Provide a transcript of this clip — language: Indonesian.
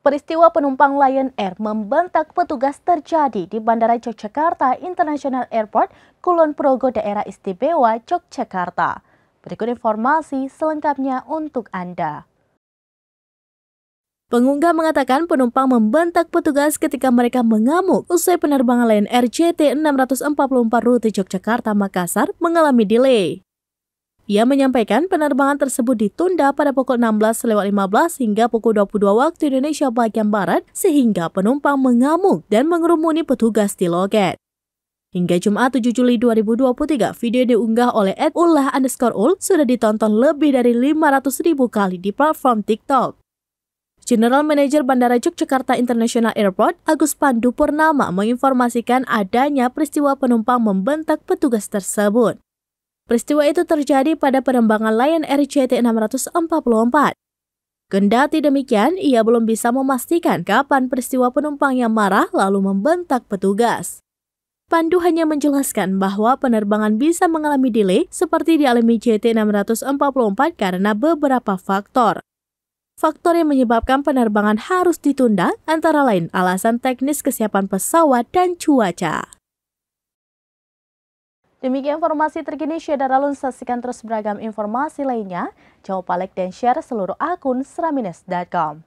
Peristiwa penumpang Lion Air membentak petugas terjadi di Bandara Yogyakarta International Airport, Kulon Progo, Daerah Istimewa Yogyakarta. Berikut informasi selengkapnya untuk Anda. Pengunggah mengatakan penumpang membentak petugas ketika mereka mengamuk usai penerbangan Lion Air JT644 rute Yogyakarta-Makassar mengalami delay. Ia menyampaikan penerbangan tersebut ditunda pada pukul 16.15 hingga pukul 22 waktu Indonesia bagian Barat sehingga penumpang mengamuk dan mengerumuni petugas di loket. Hingga Jumat 7 Juli 2023, video diunggah oleh @ulah_ul sudah ditonton lebih dari 500.000 kali di platform TikTok. General Manager Bandara Yogyakarta International Airport, Agus Pandu Purnama, menginformasikan adanya peristiwa penumpang membentak petugas tersebut. Peristiwa itu terjadi pada penerbangan Lion Air JT644. Kendati demikian, ia belum bisa memastikan kapan peristiwa penumpang yang marah lalu membentak petugas. Pandu hanya menjelaskan bahwa penerbangan bisa mengalami delay seperti dialami JT644 karena beberapa faktor. Faktor yang menyebabkan penerbangan harus ditunda antara lain alasan teknis kesiapan pesawat dan cuaca. Demikian informasi terkini Syedara Lun, saksikan terus beragam informasi lainnya. Jangan lupa like dan share seluruh akun seramines.com.